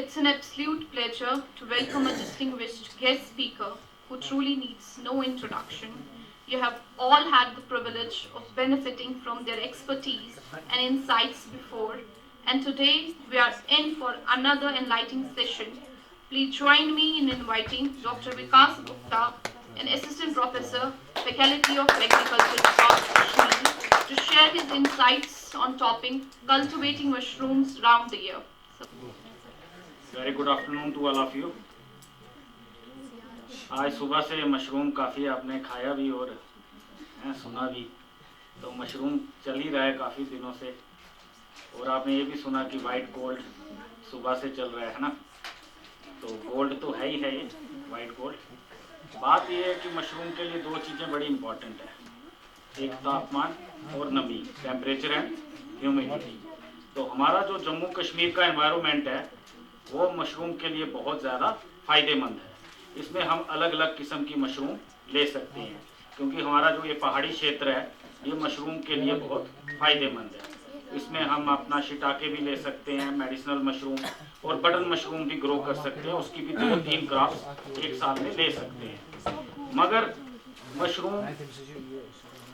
It's an absolute pleasure to welcome a distinguished guest speaker who truly needs no introduction. You have all had the privilege of benefiting from their expertise and insights before, and today we are in for another enlightening session. Please join me in inviting Dr. Vikas Gupta, an assistant professor, Faculty of Agriculture, Kashmir, to share his insights on topic cultivating mushrooms round the year. Very good afternoon to all of you. आज सुबह से mushroom काफ़ी आपने खाया भी और सुना भी, तो मशरूम चल ही रहा है काफ़ी दिनों से। और आपने ये भी सुना कि वाइट गोल्ड सुबह से चल रहा है ना, तो गोल्ड तो है ही है ये वाइट गोल्ड। बात ये है कि मशरूम के लिए दो चीज़ें बड़ी इंपॉर्टेंट है, एक तापमान और नमी, टेम्परेचर एंड ह्यूमिडिटी। तो हमारा जो जम्मू कश्मीर का एनवायरनमेंट है वो मशरूम के लिए बहुत ज़्यादा फ़ायदेमंद है। इसमें हम अलग अलग किस्म की मशरूम ले सकते हैं, क्योंकि हमारा जो ये पहाड़ी क्षेत्र है ये मशरूम के लिए बहुत फ़ायदेमंद है। इसमें हम अपना शिटाके भी ले सकते हैं, मेडिसिनल मशरूम और बटन मशरूम भी ग्रो कर सकते हैं। उसकी भी 2-3 क्रॉप्स एक साल में ले सकते हैं। मगर मशरूम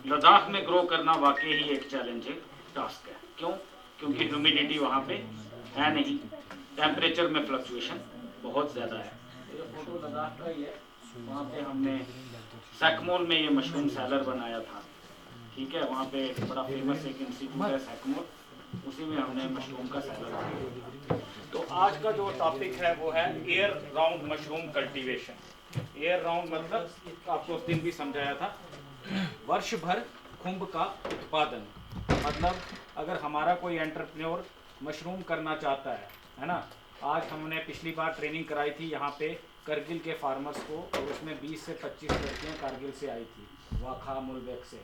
लद्दाख में ग्रो करना वाकई ही एक चैलेंजिंग टास्क है। क्यों? क्योंकि ह्यूमिडिटी वहाँ पे है नहीं, टेम्परेचर में फ्लक्चुएशन बहुत ज़्यादा है। ये फोटो लद्दाख का ही है, वहाँ पे हमने सैकमोल में ये मशरूम सैलर बनाया था। ठीक है, वहाँ पे बड़ा फेमस एक इंस्टीट्यूट है सैकमोल, उसी में हमने मशरूम का सैलर बनाया। तो आज का जो टॉपिक है वो है air round mushroom cultivation. Air round मतलब आपको उस दिन भी समझाया था, वर्ष भर खुंब का उत्पादन। मतलब अगर हमारा कोई एंटरप्रेन्योर मशरूम करना चाहता है ना। आज हमने पिछली बार ट्रेनिंग कराई थी यहाँ पे करगिल के फार्मर्स को, और उसमें 20 से 25 लड़कियाँ कारगिल से आई थी, वाखा मुलबेक से,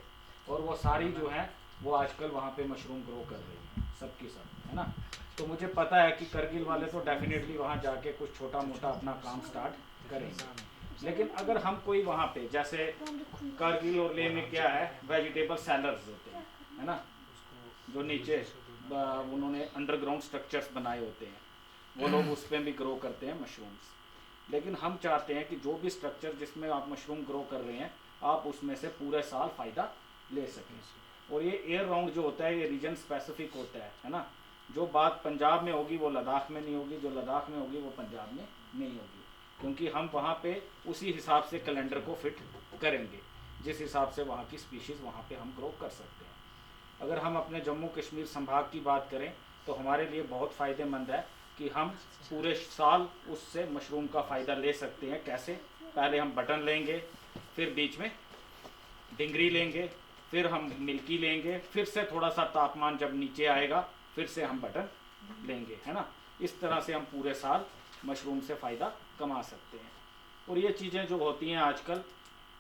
और वो सारी जो हैं वो आजकल वहाँ पे मशरूम ग्रो कर रही हैं, सबकी सब, है ना। तो मुझे पता है कि करगिल वाले तो डेफिनेटली वहाँ जाके कुछ छोटा मोटा अपना काम स्टार्ट करेंगे। लेकिन अगर हम कोई वहाँ पे, जैसे कारगिल और लेह में क्या है, वेजिटेबल सैलर्स होते हैं, है ना, जो नीचे उन्होंने अंडरग्राउंड स्ट्रक्चर्स बनाए होते हैं, वो लोग उस पर भी ग्रो करते हैं मशरूम्स। लेकिन हम चाहते हैं कि जो भी स्ट्रक्चर जिसमें आप मशरूम ग्रो कर रहे हैं, आप उसमें से पूरे साल फ़ायदा ले सकें। और ये एयर राउंड जो होता है ये रीजन स्पेसिफिक होता है ना। जो बात पंजाब में होगी वो लद्दाख में नहीं होगी, जो लद्दाख में होगी वो पंजाब में नहीं होगी, क्योंकि हम वहाँ पे उसी हिसाब से कैलेंडर को फिट करेंगे, जिस हिसाब से वहाँ की स्पीशीज़ वहाँ पे हम ग्रो कर सकते हैं। अगर हम अपने जम्मू कश्मीर संभाग की बात करें तो हमारे लिए बहुत फ़ायदेमंद है कि हम पूरे साल उससे मशरूम का फ़ायदा ले सकते हैं। कैसे? पहले हम बटन लेंगे, फिर बीच में डिंगरी लेंगे, फिर हम मिल्की लेंगे, फिर से थोड़ा सा तापमान जब नीचे आएगा फिर से हम बटन लेंगे, है ना। इस तरह से हम पूरे साल मशरूम से फ़ायदा कमा सकते हैं। और ये चीज़ें जो होती हैं आजकल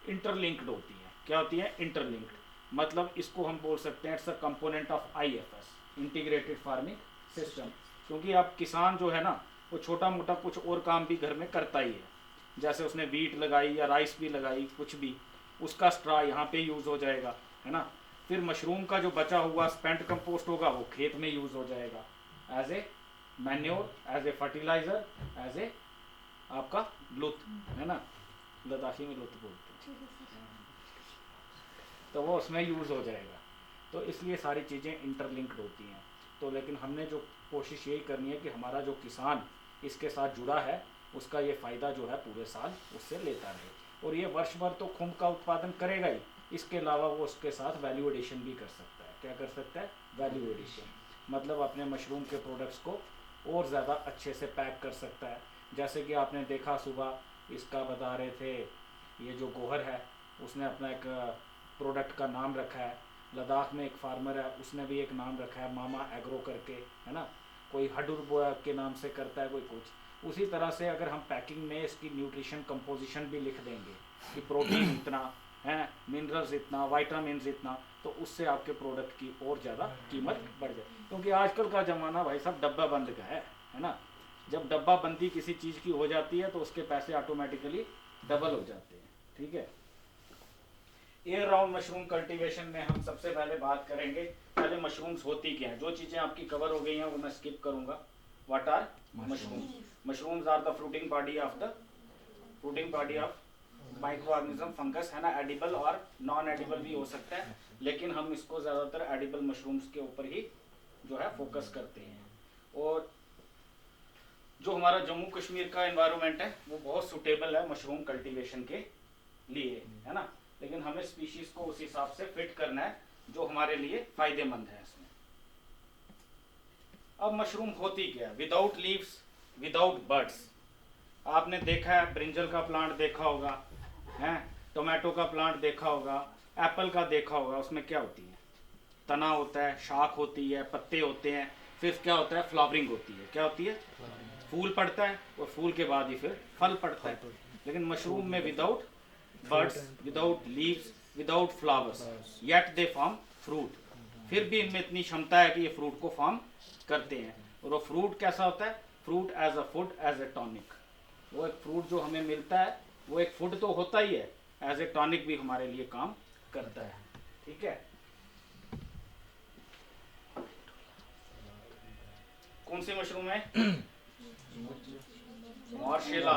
इंटरलिंक्ड होती हैं। क्या होती हैं? इंटरलिंक्ड। मतलब इसको हम बोल सकते हैं it's a component of IFS, integrated farming system. क्योंकि अब किसान जो है ना वो छोटा मोटा कुछ और काम भी घर में करता ही है, जैसे उसने वीट लगाई या राइस भी लगाई, कुछ भी, उसका स्ट्रा यहाँ पे यूज़ हो जाएगा, है ना। फिर मशरूम का जो बचा हुआ स्पेंट कंपोस्ट होगा वो खेत में यूज़ हो जाएगा as a manure, as a fertiliser, as a आपका लुत, है ना, लद्दाखी में लुत बोलते हैं, तो वो उसमें यूज़ हो जाएगा। तो इसलिए सारी चीज़ें इंटरलिंक्ड होती हैं। तो लेकिन हमने जो कोशिश यही करनी है कि हमारा जो किसान इसके साथ जुड़ा है उसका ये फ़ायदा जो है पूरे साल उससे लेता रहे। और ये वर्ष भर तो खुंब का उत्पादन करेगा ही, इसके अलावा वो उसके साथ वैल्यू एडिशन भी कर सकता है। क्या कर सकता है? वैल्यू एडिशन, मतलब अपने मशरूम के प्रोडक्ट्स को और ज़्यादा अच्छे से पैक कर सकता है। जैसे कि आपने देखा सुबह इसका बता रहे थे, ये जो गोहर है उसने अपना एक प्रोडक्ट का नाम रखा है। लद्दाख में एक फार्मर है उसने भी एक नाम रखा है मामा एग्रो करके, है ना। कोई हडुर के नाम से करता है, कोई कुछ। उसी तरह से अगर हम पैकिंग में इसकी न्यूट्रिशन कंपोजिशन भी लिख देंगे कि प्रोटीन इतना है, मिनरल्स इतना, वाइटामिन इतना, तो उससे आपके प्रोडक्ट की और ज़्यादा कीमत बढ़ जाए। क्योंकि आजकल का ज़माना भाई साहब डब्बा बंद का है ना। जब डब्बा बंदी किसी चीज़ की हो जाती है तो उसके पैसे ऑटोमेटिकली डबल हो जाते हैं। ठीक है। एयर राउंड मशरूम कल्टीवेशन में हम सबसे पहले बात करेंगे, पहले मशरूम्स होती क्या है। जो चीज़ें आपकी कवर हो गई हैं वो मैं स्किप करूंगा। What are mushroom? Mushrooms are the fruiting body of microorganism fungus, है ना। एडिबल और नॉन एडिबल भी हो सकता है, लेकिन हम इसको ज़्यादातर एडिबल मशरूम्स के ऊपर ही जो है फोकस करते हैं। और जो हमारा जम्मू कश्मीर का एनवायरनमेंट है वो बहुत सुटेबल है मशरूम कल्टीवेशन के लिए, है ना। लेकिन हमें स्पीशीज को उस हिसाब से फिट करना है जो हमारे लिए फायदेमंद है इसमें। अब मशरूम होती क्या है? Without leaves, without birds. आपने देखा है, ब्रिंजल का प्लांट देखा होगा, हैं, टोमेटो का प्लांट देखा होगा, एप्पल का देखा होगा। उसमें क्या होती है? तना होता है, शाख होती है, पत्ते होते हैं, फिर क्या होता है? फ्लावरिंग होती है। क्या होती है? फूल पड़ता है, और फूल के बाद ही फिर फल पड़ता है। लेकिन मशरूम में without birds, without leaves, without flowers, yet they form fruit. फिर भी इनमें इतनी क्षमता है कि ये फ्रूट को फॉर्म करते हैं। और वो फ्रूट कैसा होता है? Fruit as a food, as a tonic. वो एक फ्रूट जो हमें मिलता है वो एक फूड तो होता ही है, एज ए टॉनिक भी हमारे लिए काम करता है। ठीक है। कौन सी मशरूम है? मार्शेला,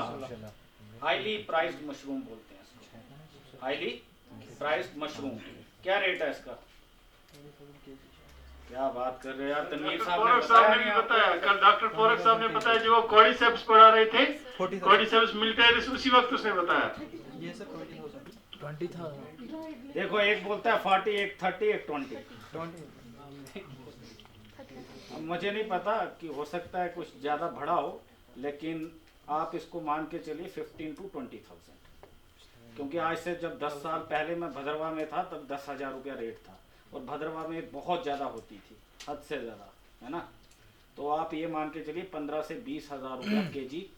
हाईली प्राइज्ड मशरूम बोलते हैं इसको, हाईली प्राइज्ड मशरूम। क्या रेट है इसका? क्या बात कर रहे हैं यार, तनवीर साहब ने बताया कल, डॉक्टर पोरक साहब ने बताया जो वो कॉर्डिसेप्स पढ़ा रहे थे, कॉर्डिसेप्स मिलिटरी, उसी वक्त उसने बताया। ये सर 20 था। देखो, एक बोलता है 40, एक 30, एक 20। अब मुझे नहीं पता कि हो सकता है कुछ ज़्यादा बढ़ा हो, लेकिन आप इसको मान के चलिए 15 to 20,000। क्योंकि आज से जब 10 साल पहले मैं भद्रवाह में था तब 10,000 रुपया रेट था, और भद्रवाह में बहुत ज़्यादा होती थी, हद से ज़्यादा, है ना। तो आप ये मान के चलिए 15 से 20,000 रुपया केजी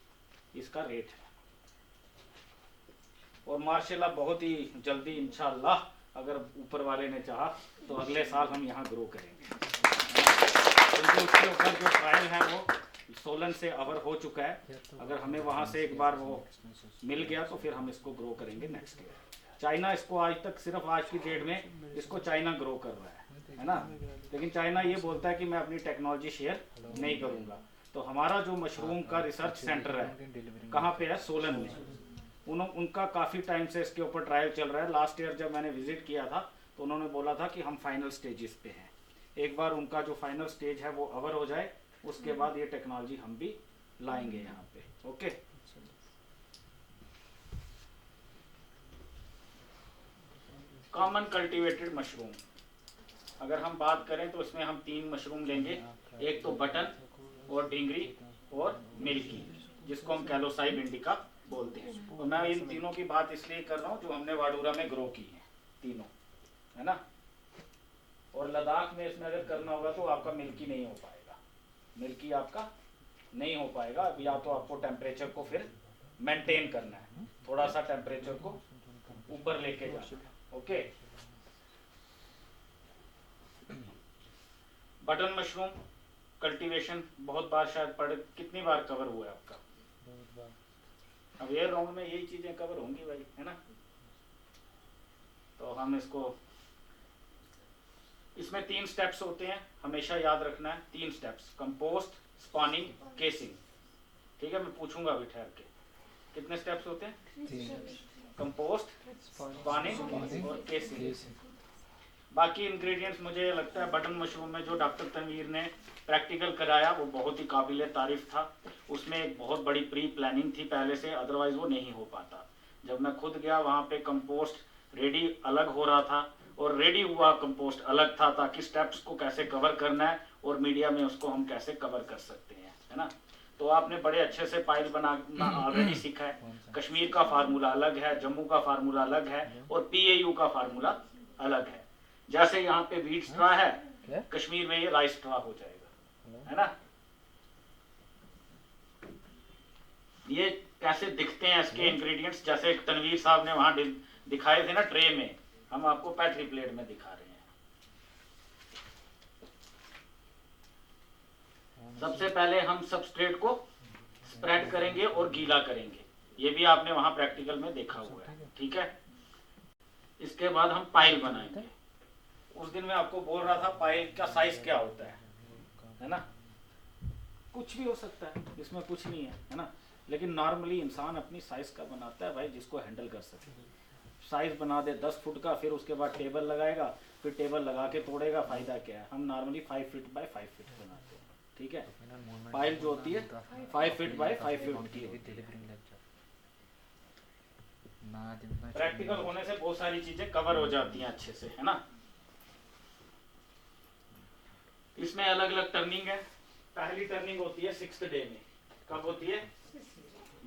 इसका रेट है। और मार्शाल्लाह बहुत ही जल्दी इंशाल्लाह अगर ऊपर वाले ने चाहा तो अगले साल हम यहाँ ग्रो करेंगे। क्योंकि उसके ऊपर जो ट्रायल है वो सोलन से अवर हो चुका है। अगर हमें वहाँ से एक बार वो मिल गया तो फिर हम इसको ग्रो करेंगे नेक्स्ट ईयर। चाइना इसको आज तक, सिर्फ आज की डेट में इसको चाइना ग्रो कर रहा है ना। लेकिन चाइना ये बोलता है कि मैं अपनी टेक्नोलॉजी शेयर नहीं करूँगा। तो हमारा जो मशरूम का रिसर्च सेंटर है कहाँ पे है? सोलन में। उनका काफ़ी टाइम से इसके ऊपर ट्रायल चल रहा है। लास्ट ईयर जब मैंने विजिट किया था तो उन्होंने बोला था कि हम फाइनल स्टेजेस पे हैं। एक बार उनका जो फाइनल स्टेज है वो अवर हो जाए उसके बाद ये टेक्नोलॉजी हम भी लाएंगे यहाँ पे। ओके। कॉमन कल्टीवेटेड मशरूम अगर हम बात करें तो इसमें हम 3 मशरूम लेंगे। एक तो बटन और ढींगरी और मिल्की, जिसको हम कैलोसाइब इंडिका बोलते हैं। और मैं इन तीनों की बात इसलिए कर रहा हूँ जो हमने वाडूरा में ग्रो की है तीनों, है ना। और लद्दाख में इसमें अगर करना होगा तो आपका मिल्की नहीं हो पाएगा, मिल्की आपका नहीं हो पाएगा। या तो आपको टेम्परेचर को फिर मेंटेन करना है, थोड़ा सा टेम्परेचर को ऊपर लेके जाना है। ओके। बटन मशरूम कल्टीवेशन बहुत बार शायद कितनी बार कवर हुआ है आपका? अब ये राउंड में यही चीजें कवर होंगी भाई, है ना। तो हम इसमें 3 स्टेप्स होते हैं, हमेशा याद रखना है। 3 स्टेप्स: कंपोस्ट, स्पॉनिंग, केसिंग। ठीक है, मैं पूछूंगा अभी ठहर के कितने स्टेप्स होते हैं? कंपोस्ट, स्पॉनिंग और केसिंग। बाकी इंग्रेडिएंट्स मुझे लगता है बटन मशरूम में जो डॉक्टर तनवीर ने प्रैक्टिकल कराया वो बहुत ही काबिल तारीफ था। उसमें एक बहुत बड़ी प्री प्लानिंग थी पहले से, अदरवाइज वो नहीं हो पाता। जब मैं खुद गया वहाँ पे कंपोस्ट रेडी अलग हो रहा था और रेडी हुआ कंपोस्ट अलग था, ताकि स्टेप्स को कैसे कवर करना है और मीडिया में उसको हम कैसे कवर कर सकते हैं, है ना। तो आपने बड़े अच्छे से पाइल बनाना ऑलरेडी सीखा है। कश्मीर का फार्मूला अलग है, जम्मू का फार्मूला अलग है और PAU का फार्मूला अलग है। जैसे यहाँ पे व्हीट स्ट्रा है, कश्मीर में ये राइस स्ट्रा हो जाएगा, है ना। ये कैसे दिखते हैं इसके इंग्रेडिएंट्स, जैसे तनवीर साहब ने वहां दिखाए थे ना ट्रे में, हम आपको पैट्री प्लेट में दिखा रहे हैं। सबसे पहले हम सबस्ट्रेट को स्प्रेड करेंगे और गीला करेंगे, ये भी आपने वहां प्रैक्टिकल में देखा हुआ है, ठीक है। इसके बाद हम पाइल बनाएंगे। उस दिन मैं आपको बोल रहा था पाइल का साइज क्या होता है ना। कुछ भी हो सकता है, इसमें कुछ नहीं है ना। लेकिन नॉर्मली इंसान अपनी साइज़ का बनाता है भाई, जिसको हैंडल कर सके। साइज़ बना दे 10 फुट का, फिर उसके बाद टेबल लगाएगा, फिर टेबल लगा के तोड़ेगा, फ़ायदा क्या है। हम नॉर्मली 5 फीट बाय 5 फीट बनाते हैं, ठीक है। पाइल जो होती है 5 फीट बाय 5 फीट की होती है। प्रैक्टिकल होने से बहुत सारी चीज़ें कवर हो जाती हैं अच्छे से, है ना। इसमें अलग अलग टर्निंग है। पहली टर्निंग होती है 6th डे में। कब होती है?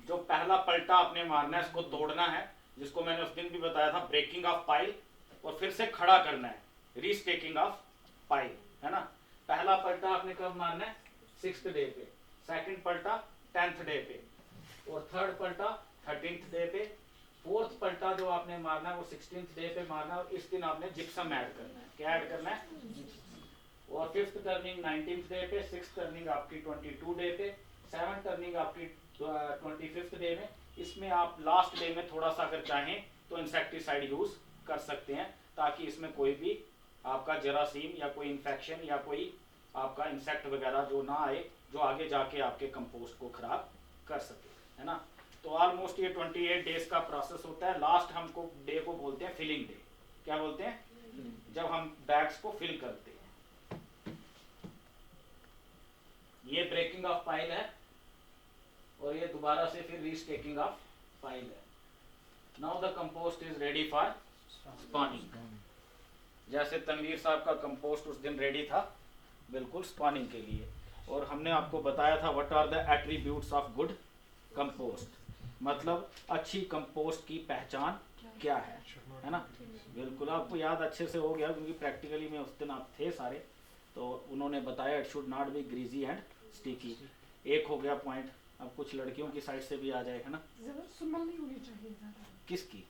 जो पहला पलटा आपने मारना है, इसको तोड़ना है, जिसको मैंने उस दिन भी बताया था, ब्रेकिंग ऑफ पाइल, और फिर से खड़ा करना है, रीस्टेकिंग ऑफ पाइल, है ना। पहला पलटा आपने कब मारना है? 6th डे पे, सेकंड पलटा 10th डे पे, और थर्ड पलटा 13th डे पे, फोर्थ पलटा जो आपने मारना है वो 16th डे पे मारना है, और इस दिन आपने जिप्सम ऐड करना है। क्या ऐड करना है? और 5th टर्निंग 19th डे पे, 6th टर्निंग आपकी 22 डे पे, 7th टर्निंग आपकी 25th डे में। इसमें आप लास्ट डे में थोड़ा सा अगर चाहें तो इंसेक्टिसाइड यूज कर सकते हैं, ताकि इसमें कोई भी आपका जरासीम या कोई इन्फेक्शन या कोई आपका इंसेक्ट वगैरह जो ना आए, जो आगे जाके आपके कंपोस्ट को खराब कर सके, है ना। तो ऑलमोस्ट ये 28 डेज का प्रोसेस होता है। लास्ट हमको डे को बोलते हैं फिलिंग डे। क्या बोलते हैं? जब हम बैग्स को फिल करते हैं। ये ब्रेकिंग ऑफ पाइल है, और ये दोबारा से फिर रीस्टेकिंग ऑफ पाइल है। Now the compost is ready for spawning. जैसे तनवीर साहब का कंपोस्ट उस दिन रेडी था बिल्कुल स्पॉनिंग के लिए, और हमने आपको बताया था what are the attributes of good compost, मतलब अच्छी कंपोस्ट की पहचान क्या है ना। बिल्कुल आपको याद अच्छे से हो गया, क्योंकि प्रैक्टिकली में उस दिन आप थे सारे, तो उन्होंने बताया it should not be greasy and sticky. एक हो गया पॉइंट। अब कुछ लड़कियों की साइड से भी आ जाएगा ना। स्मेल नहीं होनी चाहिए ज़्यादा। किसकी?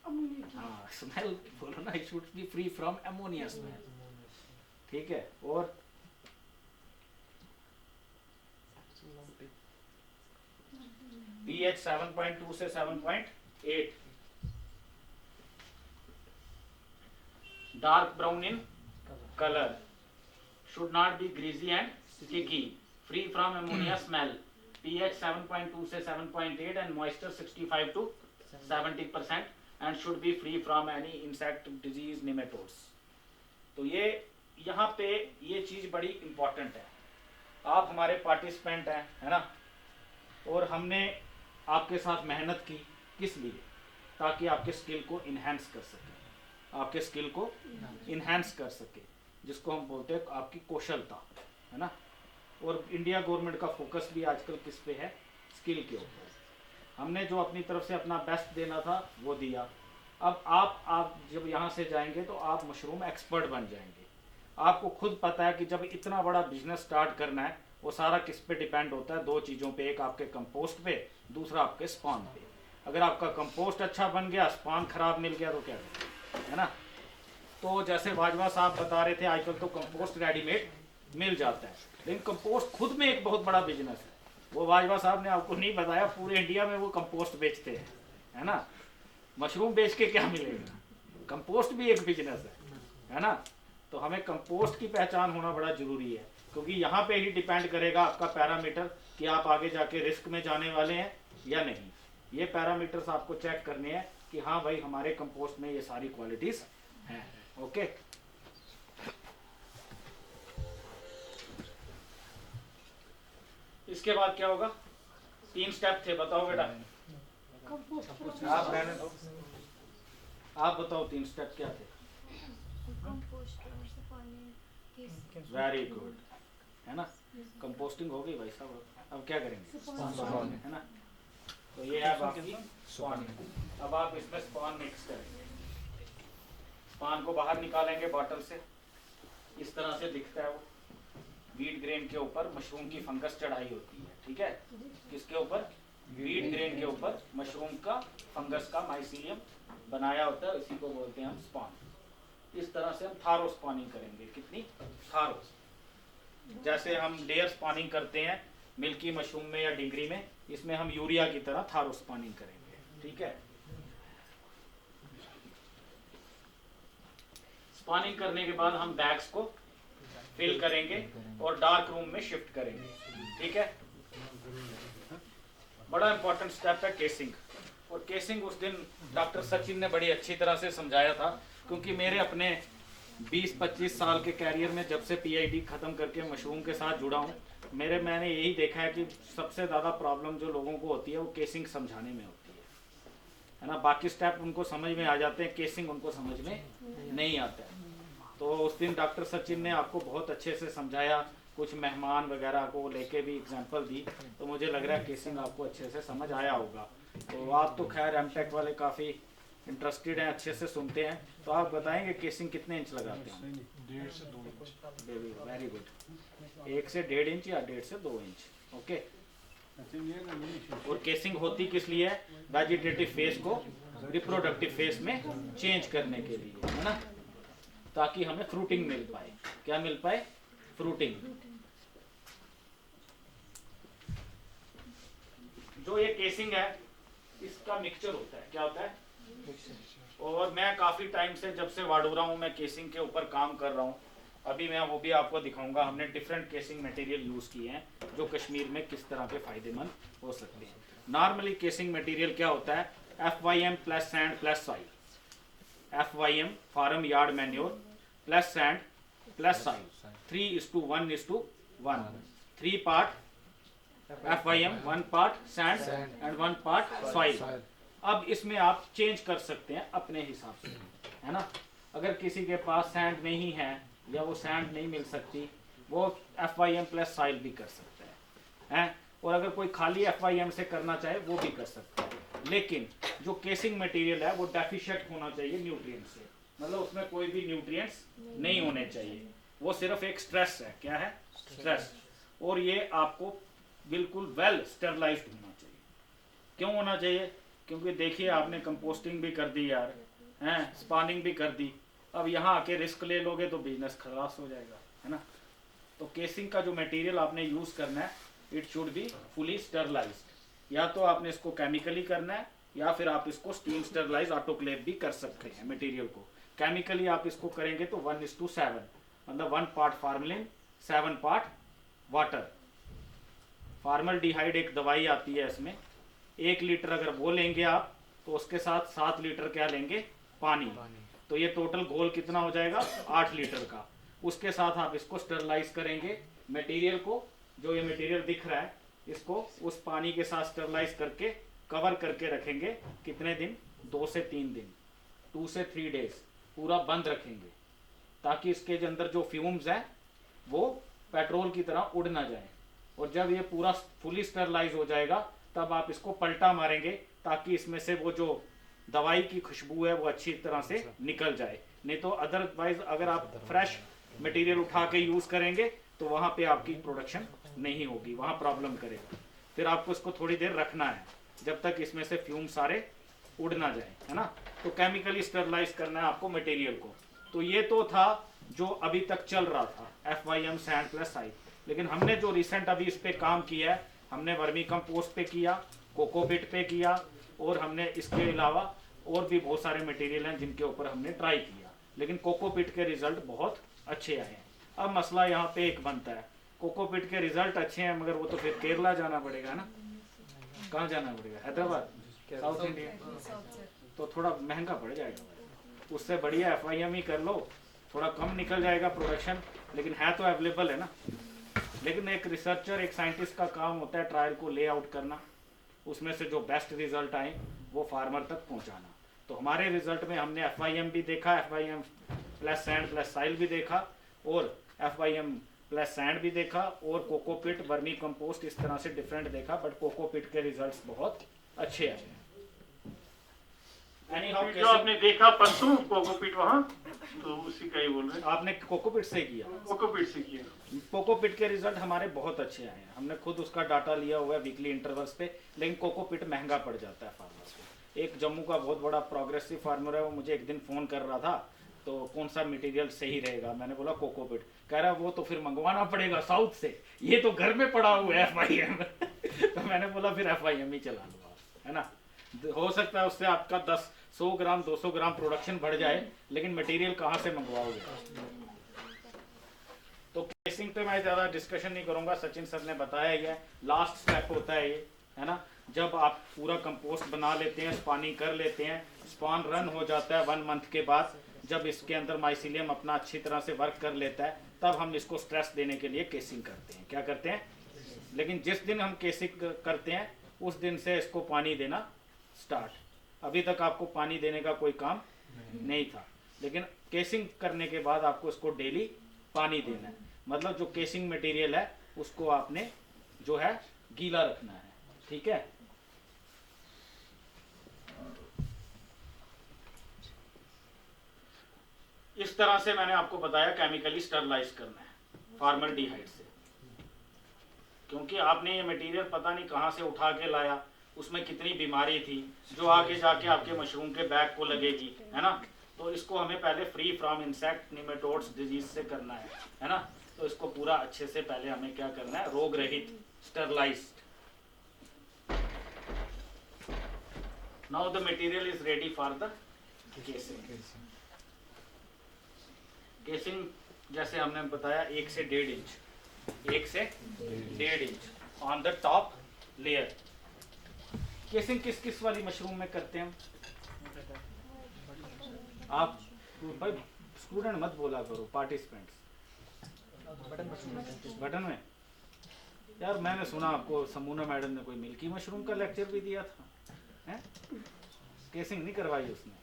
अमोनिया की। हाँ, स्मेल बोलो ना, it should be free from ammonia smell, ठीक है। और pH 7.2 से 7.8, dark brown in colour, should not be greasy and sticky, free from ammonia smell, pH 7.2 से 7.8 and moisture 65 to 70%, and should be free from any insect disease nematodes। तो ये यहाँ पे ये चीज़ बड़ी इम्पोर्टेंट है। आप हमारे पार्टिसिपेंट हैं, है ना, और हमने आपके साथ मेहनत की किस लिए? ताकि आपके स्किल को इन्हेंस कर सके, आपके स्किल को इन्हेंस कर सके, जिसको हम बोलते हैं आपकी कौशलता, है ना। और इंडिया गवर्नमेंट का फोकस भी आजकल किस पे है? स्किल के ऊपर। हमने जो अपनी तरफ से अपना बेस्ट देना था वो दिया। अब आप जब यहाँ से जाएंगे तो आप मशरूम एक्सपर्ट बन जाएंगे। आपको खुद पता है कि जब इतना बड़ा बिजनेस स्टार्ट करना है, वो सारा किस पे डिपेंड होता है? दो चीज़ों पे, एक आपके कंपोस्ट पे, दूसरा आपके स्पॉन पे। अगर आपका कंपोस्ट अच्छा बन गया, स्पॉन खराब मिल गया तो क्या है ना। तो जैसे वाजवा साहब बता रहे थे, आजकल तो कंपोस्ट रेडीमेड मिल जाता है, लेकिन कंपोस्ट खुद में एक बहुत बड़ा बिजनेस है। वो वाजवा साहब ने आपको नहीं बताया, पूरे इंडिया में वो कंपोस्ट बेचते हैं, है ना। मशरूम बेच के क्या मिलेगा? कंपोस्ट भी एक बिजनेस है ना। तो हमें कंपोस्ट की पहचान होना बड़ा जरूरी है, क्योंकि यहाँ पे ही डिपेंड करेगा आपका पैरामीटर कि आप आगे जाके रिस्क में जाने वाले हैं या नहीं। ये पैरामीटर्स आपको चेक करने हैं कि हाँ भाई हमारे कंपोस्ट में ये सारी क्वालिटीज हैं। ओके, इसके बाद क्या होगा? 3 स्टेप थे, बताओ बेटा। आप रहने दो, आप बताओ 3 स्टेप क्या थे? वेरी गुड, है ना। कंपोस्टिंग हो गई भाई साहब। अब क्या करेंगे? स्पॉन, है ना। तो ये है आपकी स्पॉन। अब आप इसमें स्पॉन मिक्स करेंगे। स्पॉन को बाहर निकालेंगे बॉटल से, इस तरह से दिखता है वो। वीट ग्रेन के ऊपर मशरूम की फंगस चढ़ाई होती है, ठीक है। किसके ऊपर? वीट ग्रेन के ऊपर मशरूम का फंगस का माइसीलियम बनाया होता है, इसी को बोलते हैं हम स्पॉन। इस तरह से हम थारो स्पॉनिंग करेंगे। कितनी? थारो। जैसे हम लेयर स्पॉनिंग करते हैं मिल्की मशरूम में या डिंगरी में, इसमें हम यूरिया की तरह थारो स्पॉनिंग करेंगे, ठीक है। स्पॉनिंग करने के बाद हम बैग्स को फिल करेंगे और डार्क रूम में शिफ्ट करेंगे। ठीक है, बड़ा इंपॉर्टेंट स्टेप है केसिंग। और केसिंग उस दिन डॉक्टर सचिन ने बड़ी अच्छी तरह से समझाया था, क्योंकि मेरे अपने 20-25 साल के कैरियर में जब से पीआईडी ख़त्म करके मशरूम के साथ जुड़ा हूँ, मैंने यही देखा है कि सबसे ज़्यादा प्रॉब्लम जो लोगों को होती है वो केसिंग समझाने में होती है ना। बाकी स्टेप उनको समझ में आ जाते हैं, केसिंग उनको समझ में नहीं आता है। तो उस दिन डॉक्टर सचिन ने आपको बहुत अच्छे से समझाया, कुछ मेहमान वगैरह को लेके भी एग्जांपल दी, तो मुझे लग रहा है केसिंग आपको अच्छे से समझ आया होगा। तो आप तो खैर एमटेक वाले काफ़ी इंटरेस्टेड हैं, अच्छे से सुनते हैं, तो आप बताएंगे केसिंग कितने इंच लगाते हैं? 1.5 से 2 इंच। वेरी गुड, 1 से 1.5 इंच या 1.5 से 2 इंच, ओके। और केसिंग होती किस लिए है? वेजिटेटिव फेज को रिप्रोडक्टिव फेज में चेंज करने के लिए, है ना, ताकि हमें फ्रूटिंग मिल पाए। क्या मिल पाए? फ्रूटिंग। जो ये केसिंग है इसका मिक्सचर होता है, क्या होता है? और मैं काफी टाइम से, जब से वाडूरा हूँ, मैं केसिंग के ऊपर काम कर रहा हूँ। अभी मैं वो भी आपको दिखाऊंगा। हमने डिफरेंट केसिंग मटेरियल यूज किए हैं जो कश्मीर में किस तरह के फायदेमंद हो सकते हैं। नॉर्मली केसिंग मटेरियल क्या होता है? FYM plus sand plus soil, FYM farm yard manure plus sand plus soil, 3:1:1, 3 part FYM, 1 part sand and 1 part soil. अब इसमें आप चेंज कर सकते हैं अपने हिसाब से, है ना। अगर किसी के पास सैंड नहीं है या वो सैंड नहीं मिल सकती, वो FYM प्लस सॉइल भी कर सकता है। और अगर कोई खाली FYM से करना चाहे वो भी कर सकता है। लेकिन जो केसिंग मटेरियल है वो डेफिशिएंट होना चाहिए न्यूट्रिएंट से, मतलब उसमें कोई भी न्यूट्रिएंट्स नहीं होने चाहिए। वो सिर्फ एक स्ट्रेस है। क्या है? स्ट्रेस। और ये आपको बिल्कुल वेल स्टेरलाइज्ड होना चाहिए। क्यों होना चाहिए? क्योंकि देखिए आपने कंपोस्टिंग भी कर दी यार, हैं, स्पानिंग भी कर दी, अब यहाँ आके रिस्क ले लोगे तो बिजनेस खलास हो जाएगा, है ना। तो केसिंग का जो मटेरियल आपने यूज करना है, it should be fully sterilised. या तो आपने इसको केमिकली करना है या फिर आप इसको स्टीम स्टेरलाइज ऑटोक्लेव भी कर सकते हैं मटेरियल को। केमिकली आप इसको करेंगे तो 1:7, मतलब 1 part formalin 7 part water. Formaldehyde एक दवाई आती है, इसमें 1 लीटर अगर वो लेंगे आप तो उसके साथ 7 लीटर क्या लेंगे? पानी। तो ये टोटल घोल कितना हो जाएगा? 8 लीटर का। उसके साथ आप इसको स्टेरलाइज करेंगे मटेरियल को, जो ये मटेरियल दिख रहा है इसको उस पानी के साथ स्टेरलाइज करके कवर करके रखेंगे। कितने दिन? 2 से 3 दिन, 2 से 3 डेज पूरा बंद रखेंगे, ताकि इसके अंदर जो फ्यूम्स हैं वो पेट्रोल की तरह उड़ ना जाए। और जब ये पूरा फुली स्टेरलाइज हो जाएगा तब आप इसको पलटा मारेंगे, ताकि इसमें से वो जो दवाई की खुशबू है वो अच्छी तरह से निकल जाए। नहीं तो अदरवाइज अगर आप फ्रेश मटेरियल उठा के यूज करेंगे तो वहां पे आपकी प्रोडक्शन नहीं होगी, वहां प्रॉब्लम करेगा। फिर आपको इसको थोड़ी देर रखना है जब तक इसमें से फ्यूम सारे उड़ ना जाए, है ना। तो केमिकली स्टेरलाइज करना है आपको मटेरियल को। तो ये तो था जो अभी तक चल रहा था, FYM सैंड प्लस सॉइल। लेकिन हमने जो रिसेंट अभी इस पे काम किया है, हमने वर्मी कंपोस्ट पे किया, कोकोपिट पे किया, और हमने इसके अलावा और भी बहुत सारे मटेरियल हैं जिनके ऊपर हमने ट्राई किया। लेकिन कोकोपिट के रिजल्ट बहुत अच्छे आए हैं। अब मसला यहाँ पे एक बनता है, कोकोपिट के रिजल्ट अच्छे हैं मगर वो तो फिर केरला जाना पड़ेगा ना। कहाँ जाना पड़ेगा? हैदराबाद, साउथ इंडिया, तो थोड़ा महंगा पड़ जाएगा। उससे बढ़िया FYM ही कर लो, थोड़ा कम निकल जाएगा प्रोडक्शन, लेकिन है तो अवेलेबल है ना। लेकिन एक रिसर्चर, एक साइंटिस्ट का काम होता है ट्रायल को ले आउट करना, उसमें से जो बेस्ट रिजल्ट आए वो फार्मर तक पहुंचाना। तो हमारे रिजल्ट में हमने FYM भी देखा, FYM plus sand plus soil भी देखा, और FYM प्लस सैंड भी देखा, और कोकोपिट, वर्मी कंपोस्ट, इस तरह से डिफरेंट देखा। बट कोकोपिट के रिजल्ट्स बहुत अच्छे आए हैं। जो आपने देखा परसों कोकोपिट वहाँ, तो उसी का ही बोल रहे हैं। आपने कोकोपिट से किया? कोकोपिट से किया। कोकोपिट के रिजल्ट हमारे बहुत अच्छे आए हैं, हमने खुद उसका डाटा लिया हुआ है वीकली इंटरवल्स पे। लेकिन कोकोपिट महंगा पड़ जाता है फार्मर्स को। एक जम्मू का बहुत बड़ा प्रोग्रेसिव फार्मर है, वो मुझे एक दिन फ़ोन कर रहा था, तो कौन सा मटेरियल सही रहेगा? मैंने बोला कोकोपिट। कह रहा वो तो फिर मंगवाना पड़ेगा साउथ से, ये तो घर में पड़ा हुआ है FYM। तो मैंने बोला फिर FYM ही चला लो, है ना। हो सकता है उससे आपका 100 ग्राम 200 ग्राम प्रोडक्शन बढ़ जाए, लेकिन मटेरियल कहाँ से मंगवाओगे? तो केसिंग पे मैं ज़्यादा डिस्कशन नहीं करूँगा, सचिन सर ने बताया ही है। लास्ट स्टेप होता है ये, है ना। जब आप पूरा कंपोस्ट बना लेते हैं, स्पॉनिंग कर लेते हैं, स्पॉन रन हो जाता है 1 मंथ के बाद, जब इसके अंदर माइसीलियम अपना अच्छी तरह से वर्क कर लेता है, तब हम इसको स्ट्रेस देने के लिए केसिंग करते हैं। क्या करते हैं? लेकिन जिस दिन हम केसिंग करते हैं उस दिन से इसको पानी देना स्टार्ट। अभी तक आपको पानी देने का कोई काम नहीं था, लेकिन केसिंग करने के बाद आपको इसको डेली पानी देना है। मतलब जो केसिंग मटेरियल है उसको आपने जो है गीला रखना है, ठीक है। इस तरह से मैंने आपको बताया केमिकली स्टरलाइज करना है फॉर्मल्डिहाइड से, क्योंकि आपने ये मटेरियल पता नहीं कहाँ से उठा के लाया, उसमें कितनी बीमारी थी जो आगे जाके आपके मशरूम के बैग को लगेगी, है ना। तो इसको हमें पहले free from insect, nematodes, disease से करना है ना। तो इसको पूरा अच्छे से पहले हमें क्या करना है, रोग रहित, sterilised. Now the material is ready for the casing. Casing जैसे हमने बताया 1 से 1.5 इंच, 1 से 1.5 inch on the top layer. Casing किस किस वाली मशरूम में करते हैं हम? आप भाई स्टूडेंट मत बोला करो, पार्टिसिपेंट्स। बटन में यार, मैंने सुना आपको समूना मैडम ने कोई मिल्की मशरूम का लेक्चर भी दिया था, हैं? केसिंग नहीं करवाई उसने।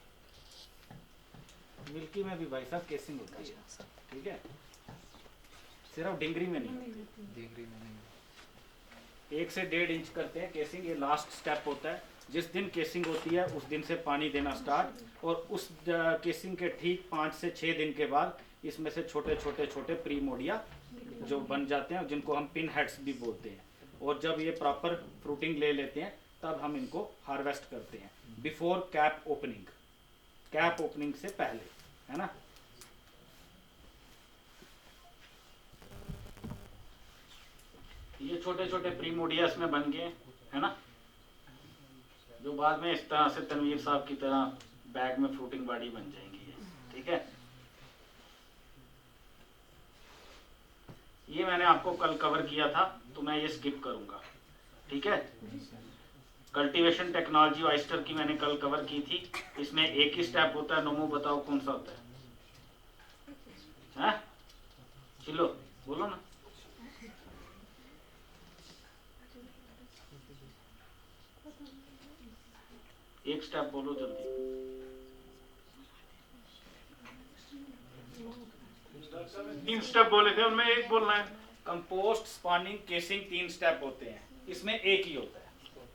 मिल्की में भी भाई साहब केसिंग होती है, ठीक है, सिर्फ डिंगरी में नहीं। डिंगरी में नहीं। 1 से 1.5 इंच करते हैं केसिंग, ये लास्ट स्टेप होता है। जिस दिन केसिंग होती है उस दिन से पानी देना स्टार्ट, और उस केसिंग के ठीक 5 से 6 दिन के बाद इसमें से छोटे छोटे छोटे प्रीमोडिया जो बन जाते हैं, जिनको हम पिन हेड्स भी बोलते हैं। और जब ये प्रॉपर फ्रूटिंग ले लेते हैं तब हम इनको हार्वेस्ट करते हैं, before cap opening, cap opening से पहले, है ना। ये छोटे छोटे प्रीमोडिया इसमें बन गए, है ना, जो बाद में इस तरह से तनवीर साहब की तरह बैग में फ्रूटिंग बॉडी बन जाएंगी, ठीक है। ये मैंने आपको कल कवर किया था, तो मैं ये स्किप करूंगा, ठीक है। कल्टीवेशन टेक्नोलॉजी ऑयस्टर की मैंने कल कवर की थी। इसमें एक ही स्टेप होता है। नोमो बताओ कौन सा होता है? चिल्लो बोलो ना। एक स्टेप बोलो जल्दी। तीन स्टेप बोले थे, उनमें एक बोलना है। कंपोस्ट, स्पॉनिंग, केसिंग 3 स्टेप होते हैं, इसमें एक ही होता है।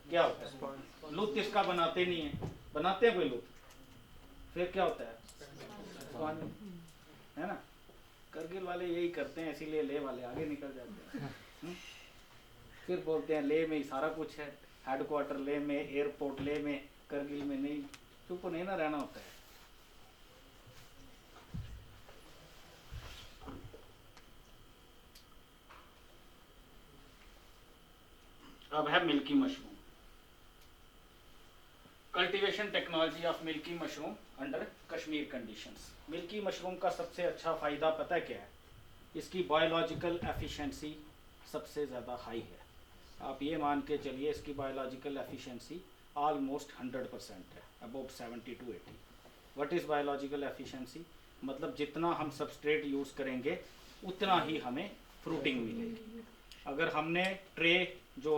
क्या होता है? लुत इसका बनाते नहीं है, बनाते हैं कोई लुत, फिर क्या होता है? स्पॉनिंग, है ना। करगिल वाले यही करते हैं, इसीलिए ले वाले आगे निकल जाते हैं। फिर बोलते हैं ले में ही सारा कुछ है, हेडक्वार्टर ले में, एयरपोर्ट ले में, करगिल में नहीं। चुप नहीं ना रहना होता है। अब है milky mushroom. Cultivation technology of milky mushroom under Kashmir conditions. Milky mushroom का सबसे अच्छा फ़ायदा पता क्या है? इसकी बायोलॉजिकल एफिशिएंसी सबसे ज़्यादा हाई है। आप ये मान के चलिए इसकी बायोलॉजिकल एफिशिएंसी ऑलमोस्ट 100% है, about 70 to 80। What is biological efficiency? मतलब जितना हम सबस्ट्रेट यूज़ करेंगे उतना ही हमें फ्रूटिंग मिलेगी। अगर हमने ट्रे जो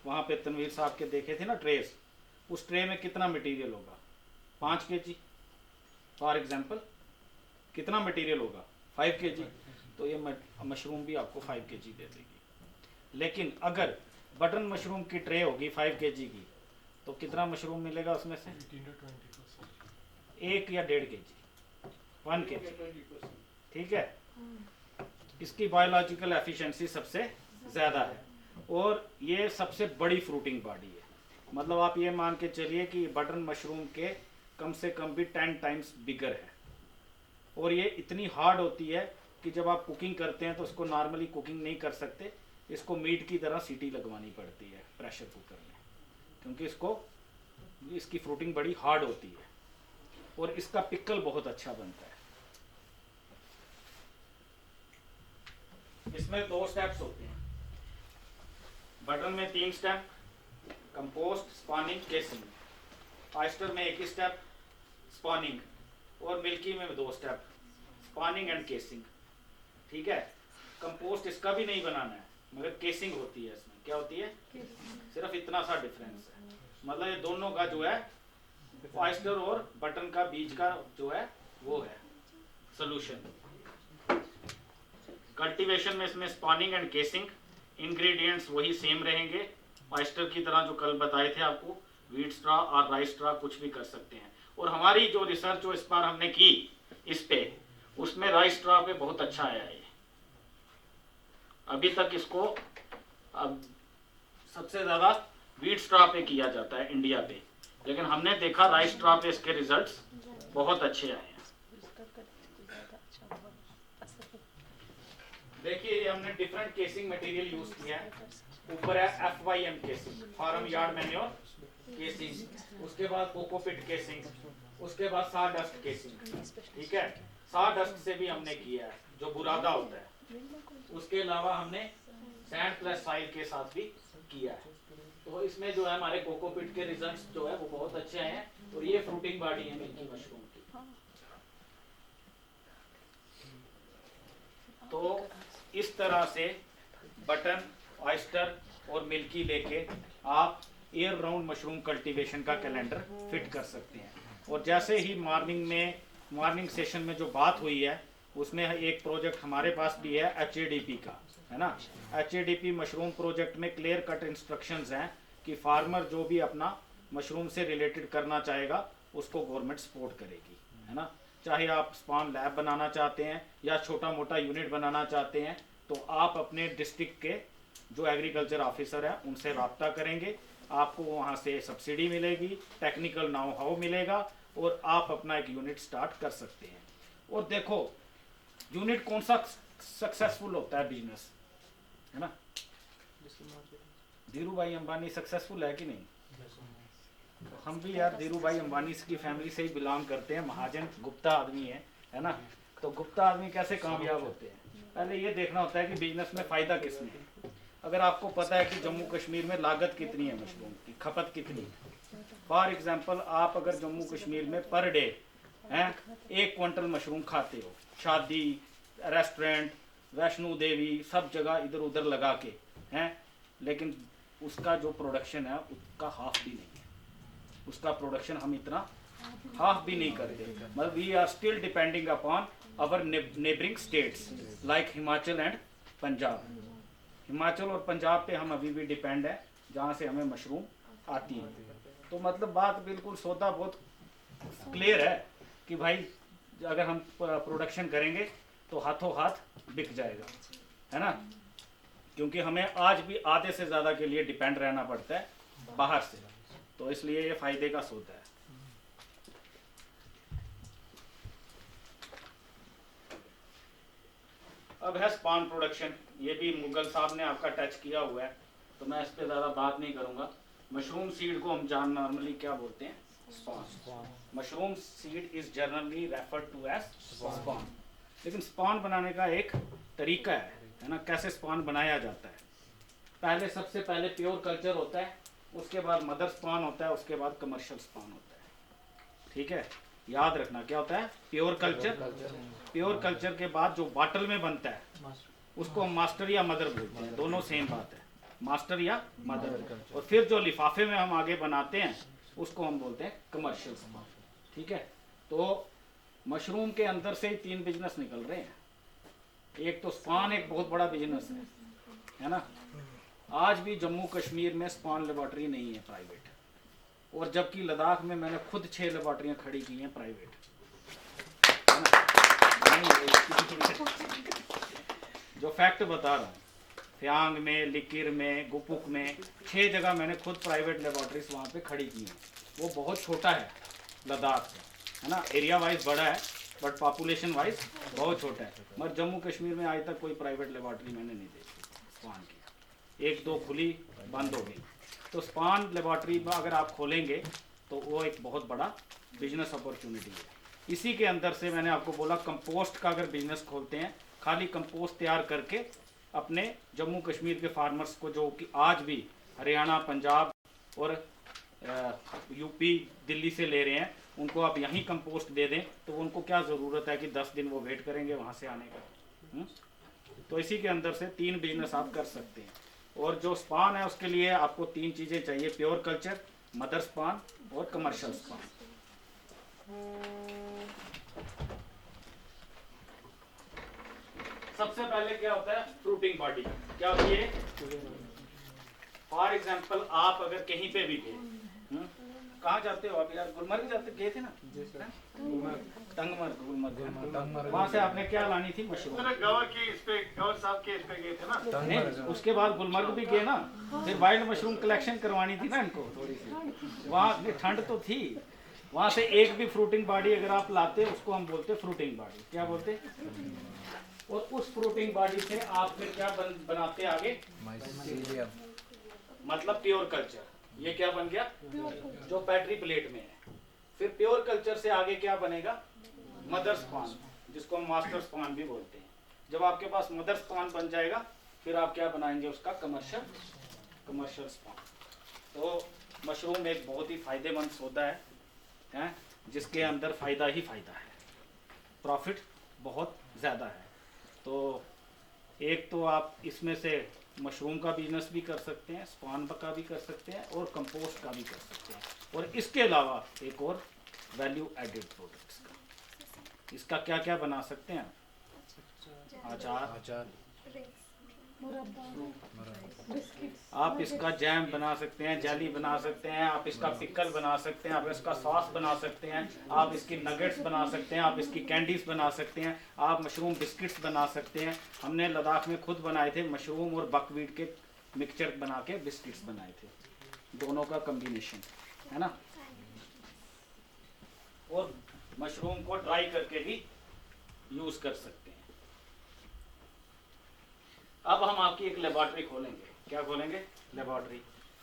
वहाँ पे तनवीर साहब के देखे थे ना ट्रेस, उस ट्रे में कितना मटेरियल होगा? 5 kg फॉर एग्जांपल। कितना मटेरियल होगा? 5 kg। तो ये मशरूम भी आपको 5 kg दे देगी। लेकिन अगर बटन मशरूम की ट्रे होगी 5 kg की, तो कितना मशरूम मिलेगा उसमें से? 1 या 1.5 kg, 1 kg, ठीक है। इसकी बायोलॉजिकल एफिशिएंसी सबसे ज़्यादा है और ये सबसे बड़ी फ्रूटिंग बॉडी है। मतलब आप ये मान के चलिए कि बटन मशरूम के कम से कम भी 10 टाइम्स बिगर है। और ये इतनी हार्ड होती है कि जब आप कुकिंग करते हैं तो इसको नॉर्मली कुकिंग नहीं कर सकते, इसको मीट की तरह सीटी लगवानी पड़ती है प्रेशर कुकर में, क्योंकि इसकी फ्रूटिंग बड़ी हार्ड होती है। और इसका पिकल बहुत अच्छा बनता है। इसमें 2 स्टेप्स होते हैं। बटन में 3 step, compost, spawning, casing. Oyster में 1 ही स्टेप, स्पॉनिंग, और मिल्की में 2 स्टेप, स्पॉनिंग एंड केसिंग। ठीक है, कंपोस्ट इसका भी नहीं बनाना है, मगर केसिंग होती है इसमें। क्या होती है? सिर्फ इतना सा डिफरेंस है, मतलब ये दोनों का जो है ऑयस्टर और बटन का बीच का जो है वो है सोल्यूशन। कल्टीवेशन में इसमें स्पॉनिंग एंड केसिंग, इंग्रेडिएंट्स वही सेम रहेंगे। ऑयस्टर की तरह जो कल बताए थे आपको, व्हीट स्ट्रा और राइस स्ट्रा कुछ भी कर सकते हैं। और हमारी जो रिसर्च जो इस बार हमने की इस पे, उसमें राइस स्ट्रा पे बहुत अच्छा आया है। अभी तक इसको अब सबसे ज्यादा व्हीट स्ट्रा पे किया जाता है इंडिया पे, लेकिन हमने देखा राइस स्ट्रा पे इसके रिजल्ट्स बहुत अच्छे आए हैं। देखिए ये हमने डिफरेंट केसिंग मटेरियल यूज किया है। ऊपर है FYM casing, farm yard manure casing, उसके बाद कोकोपिट केसिंग, उसके बाद सॉडस्ट केसिंग। ठीक है, सॉडस्ट से भी हमने किया है जो बुरादा होता है। उसके अलावा हमने सैंड प्लस सॉइल के साथ भी किया है। तो इसमें जो है हमारे कोकोपिट के रिजल्ट्स जो है वो बहुत अच्छे आए हैं। और ये फ्रूटिंग बॉडी है मिल्की मशरूम की। तो इस तरह से बटन, ऑयस्टर और मिल्की लेके आप एयर राउंड मशरूम कल्टीवेशन का कैलेंडर फिट कर सकते हैं। और जैसे ही मॉर्निंग सेशन में जो बात हुई है, उसमें एक प्रोजेक्ट हमारे पास भी है HADP का, है ना। HADP मशरूम प्रोजेक्ट में क्लियर कट इंस्ट्रक्शंस हैं कि फार्मर जो भी अपना मशरूम से रिलेटेड करना चाहेगा उसको गवर्नमेंट सपोर्ट करेगी, है ना। चाहे आप स्पॉन लैब बनाना चाहते हैं या छोटा मोटा यूनिट बनाना चाहते हैं, तो आप अपने डिस्ट्रिक्ट के जो एग्रीकल्चर ऑफिसर है उनसे रब्ता करेंगे, आपको वहाँ से सब्सिडी मिलेगी, टेक्निकल नाउ हाउ मिलेगा, और आप अपना एक यूनिट स्टार्ट कर सकते हैं। और देखो यूनिट कौन सा सक्सेसफुल होता है बिजनेस, है ना। धीरू भाई अंबानी सक्सेसफुल है कि नहीं? तो हम भी यार धीरू भाई अंबानी की फैमिली से ही बिलोंग करते हैं, महाजन गुप्ता आदमी है ना। तो गुप्ता आदमी कैसे कामयाब होते हैं? पहले ये देखना होता है कि बिजनेस में फ़ायदा किसमें है। अगर आपको पता है कि जम्मू कश्मीर में लागत कितनी है मशरूम की, खपत कितनी है, फॉर एग्जांपल आप अगर जम्मू कश्मीर में पर डे 1 क्विंटल मशरूम खाते हो, शादी, रेस्टोरेंट, वैष्णो देवी, सब जगह इधर उधर लगा के हैं, लेकिन उसका जो प्रोडक्शन है उसका हाफ भी नहीं है। उसका प्रोडक्शन हम इतना हाफ भी नहीं करते। मतलब we are still depending upon our neighbouring states like Himachal and Punjab. Himachal और पंजाब पे हम अभी भी डिपेंड है, जहाँ से हमें मशरूम आती है। तो मतलब बात बिल्कुल सौदा बहुत क्लियर है कि भाई अगर हम प्रोडक्शन करेंगे तो हाथों हाथ बिक जाएगा, है ना। क्योंकि हमें आज भी आधे से ज़्यादा के लिए डिपेंड रहना पड़ता है बाहर से, तो इसलिए ये फायदे का सौदा है। अब है स्पॉन प्रोडक्शन, ये भी मुगल साहब ने आपका टच किया हुआ है, तो मैं इस पर ज़्यादा बात नहीं करूँगा। मशरूम सीड को हम नॉर्मली क्या बोलते हैं? Spawn. Mushroom seed is generally referred to as spawn. लेकिन स्पॉन बनाने का एक तरीका है ना, कैसे स्पॉन बनाया जाता है। सबसे पहले प्योर कल्चर होता है, उसके बाद मदर स्पॉन होता है, उसके बाद कमर्शियल स्पॉन होता है। ठीक है, याद रखना क्या होता है? Pure culture. प्योर कल्चर के बाद जो बॉटल में बनता है उसको हम मास्टर या मदर बोलते हैं, दोनों सेम बात है, मास्टर या मदर। और फिर जो लिफाफे में हम आगे बनाते हैं उसको हम बोलते हैं कमर्शियल स्पॉन। ठीक है, तो मशरूम के अंदर से ही 3 बिजनेस निकल रहे हैं। एक तो स्पॉन एक बहुत बड़ा बिजनेस है ना। आज भी जम्मू कश्मीर में स्पॉन लेबॉर्ट्री नहीं है प्राइवेट, और जबकि लद्दाख में मैंने खुद 6 लेबॉर्ट्रियाँ खड़ी की हैं प्राइवेट, है ना। जो फैक्ट बता रहा हूँ, फ्यांग में, लिकिर में, गुपुक में 6 जगह मैंने खुद प्राइवेट लेबॉर्ट्रीज वहाँ पे खड़ी की हैं। वो बहुत छोटा है लद्दाख से, है ना, एरिया वाइज बड़ा है बट पॉपुलेशन वाइज बहुत छोटा है। मगर जम्मू कश्मीर में आज तक कोई प्राइवेट लेबॉर्ट्री मैंने नहीं देखी स्पॉन की, 1-2 खुली बंद हो गई। तो स्पॉन लेबॉर्ट्री अगर आप खोलेंगे तो वो एक बहुत बड़ा बिजनेस अपॉर्चुनिटी है। इसी के अंदर से मैंने आपको बोला कंपोस्ट का अगर बिजनेस खोलते हैं, खाली कंपोस्ट तैयार करके अपने जम्मू कश्मीर के फार्मर्स को, जो कि आज भी हरियाणा, पंजाब और यूपी, दिल्ली से ले रहे हैं, उनको आप यहीं कंपोस्ट दे दें तो उनको क्या ज़रूरत है कि 10 दिन वो वेट करेंगे वहाँ से आने का। तो इसी के अंदर से 3 बिजनेस आप कर सकते हैं। और जो स्पान है उसके लिए आपको 3 चीज़ें चाहिए, प्योर कल्चर, मदर स्पान और कमर्शियल स्पान। सबसे पहले क्या होता है, फ्रूटिंग बॉडी क्या होती है। फॉर एग्जाम्पल आप अगर कहीं पे भी गए, कहाँ जाते हो आप यार, गुलमर्ग जाते गए थे ना, तंगमर्ग, गुलमर्ग, वहाँ से आपने क्या लानी थी, मशरूम। गवर साहब के इस पे गए थे ना। नहीं, उसके बाद गुलमर्ग भी गए ना, फिर वाइल्ड मशरूम कलेक्शन करवानी थी ना इनको थोड़ी सी। वहाँ ठंड तो थी, वहाँ से एक भी फ्रूटिंग बॉडी अगर आप लाते उसको हम बोलते फ्रूटिंग बॉडी। क्या बोलते? और उस फ्रूटिंग बॉडी से आप फिर क्या बनाते आगे, मतलब प्योर कल्चर। ये क्या बन गया, जो बैटरी प्लेट में है। फिर प्योर कल्चर से आगे क्या बनेगा, मदर स्पान, जिसको हम मास्टर स्पान भी बोलते हैं। जब आपके पास मदर स्पान बन जाएगा फिर आप क्या बनाएंगे उसका, कमर्शियल स्पान। तो मशरूम एक बहुत ही फायदेमंद सौदा है, जिसके अंदर फ़ायदा ही फ़ायदा है, प्रॉफिट बहुत ज़्यादा है। तो एक तो आप इसमें से मशरूम का बिजनेस भी कर सकते हैं, स्पान का भी कर सकते हैं और कंपोस्ट का भी कर सकते हैं। और इसके अलावा एक और वैल्यू एडेड प्रोडक्ट्स का, इसका क्या क्या बना सकते हैं, अचार, आप इसका जैम बना सकते हैं, जेली बना सकते हैं, आप इसका पिकल बना सकते हैं, आप इसका सॉस बना सकते हैं, आप इसकी नगेट्स बना सकते हैं, आप इसकी कैंडीज बना सकते हैं, आप मशरूम बिस्किट्स बना सकते हैं। हमने लद्दाख में खुद बनाए थे, मशरूम और बकवीट के मिक्सचर बना के बिस्किट्स बनाए थे, दोनों का कम्बिनेशन है ना। और मशरूम को ड्राई करके भी यूज कर सकते हैं। अब हम आपकी एक लेबॉर्ट्री खोलेंगे। क्या खोलेंगे, लेबॉर्ट्री।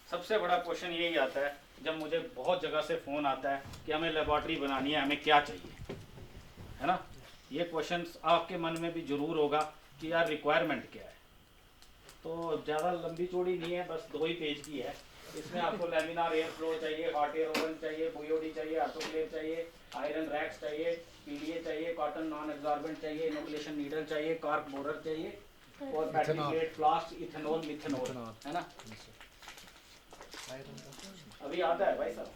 सबसे बड़ा क्वेश्चन यही आता है जब मुझे बहुत जगह से फ़ोन आता है कि हमें लेबॉर्ट्री बनानी है, हमें क्या चाहिए, है ना। ये क्वेश्चन आपके मन में भी ज़रूर होगा कि यार रिक्वायरमेंट क्या है। तो ज़्यादा लंबी चौड़ी नहीं है, बस 2 ही पेज की है। इसमें आपको लैमिनार एयर फ्लो चाहिए, हॉट एयर ओवन चाहिए, बोयोडी चाहिए, ऑटोक्लेव चाहिए, आयरन रैक्स चाहिए, पीडीए चाहिए, कॉटन नॉन एब्जॉर्बेंट चाहिए, इनोकुलेशन नीडल चाहिए, कॉर्क बोरर चाहिए और battery plate, flask, ethanol, methanol, है ना। अभी आता है भाई साहब।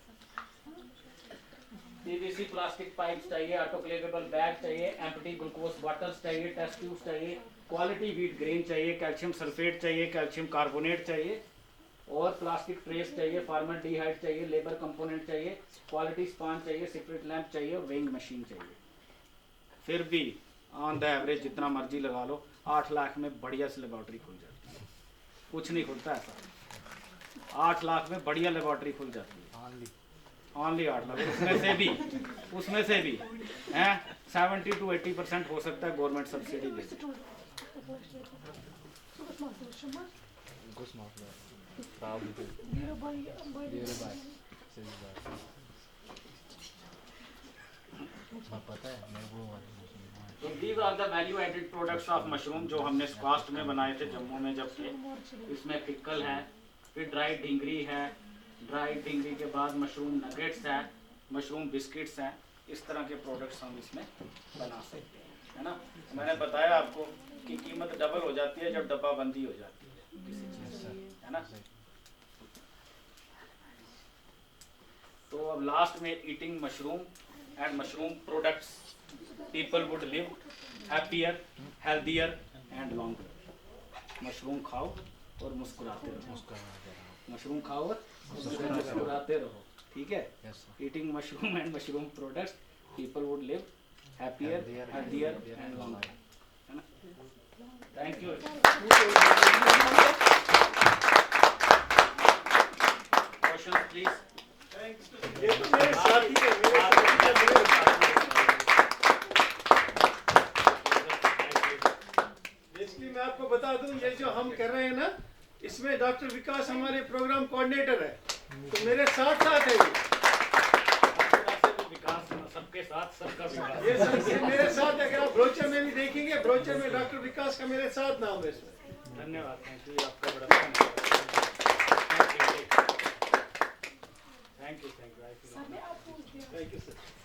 पीवीसी प्लास्टिक पाइप्स चाहिए, ऑटोक्लेवेबल बैग चाहिए, एम्प्टी ग्लूकोज बॉटल्स चाहिए, टेस्ट ट्यूब्स चाहिए, क्वालिटी व्हीट ग्रेन चाहिए, कैल्शियम सल्फेट चाहिए, कैल्शियम कार्बोनेट चाहिए और प्लास्टिक ट्रेस चाहिए, फॉर्मल्डिहाइड चाहिए, लेबर कंपोनेंट चाहिए, क्वालिटी स्पान चाहिए, सीक्रेट लैंप चाहिए और वेइंग मशीन चाहिए। फिर भी ऑन द एवरेज जितना मर्जी लगा लो, 8 लाख में बढ़िया से लेबॉर्ट्री खुल जाती है। कुछ नहीं खुलता ऐसा, 8 लाख में बढ़िया लेबॉर्ट्री खुल जाती है, ओनली 8 लाख। उसमें से भी हैं 70 to 80% हो सकता है गवर्नमेंट सब्सिडी दे। तो these are the value added products of mushroom जो हमने कास्ट में बनाए थे जम्मू में जब थे। इसमें पिकल है, फिर ड्राई ढिंगरी है, ड्राई ढिंगरी के बाद मशरूम नगेट्स है, मशरूम बिस्किट्स हैं। इस तरह के प्रोडक्ट्स हम इसमें बना सकते हैं, है ना। मैंने बताया आपको कि कीमत डबल हो जाती है जब डब्बाबंदी हो जाती है किसी चीज़ की, है ना। तो अब लास्ट में eating mushroom and mushroom products people would live happier, healthier and longer. Mushroom खाओ और मुस्कुराते रहो, मशरूम खाओ और मुस्कुराते रहो, ठीक है। Eating mushroom and mushroom products people would live happier, healthier and longer, है ना। Thank you. Question please. Basically मैं आपको बता दूं, ये जो हम कर रहे हैं ना, इसमें डॉक्टर विकास हमारे प्रोग्राम कोऑर्डिनेटर है, तो मेरे साथ साथ है विकास, सबके साथ सबका विकास। ये मेरे साथ है। अगर आप ब्रोचर में भी देखेंगे, ब्रोचर में डॉक्टर विकास का मेरे साथ नाम है इसमें। धन्यवाद, थैंक यू, आपका बड़ा धन्यवाद, थैंक यू, सर मैं आपको थैंक यू सर।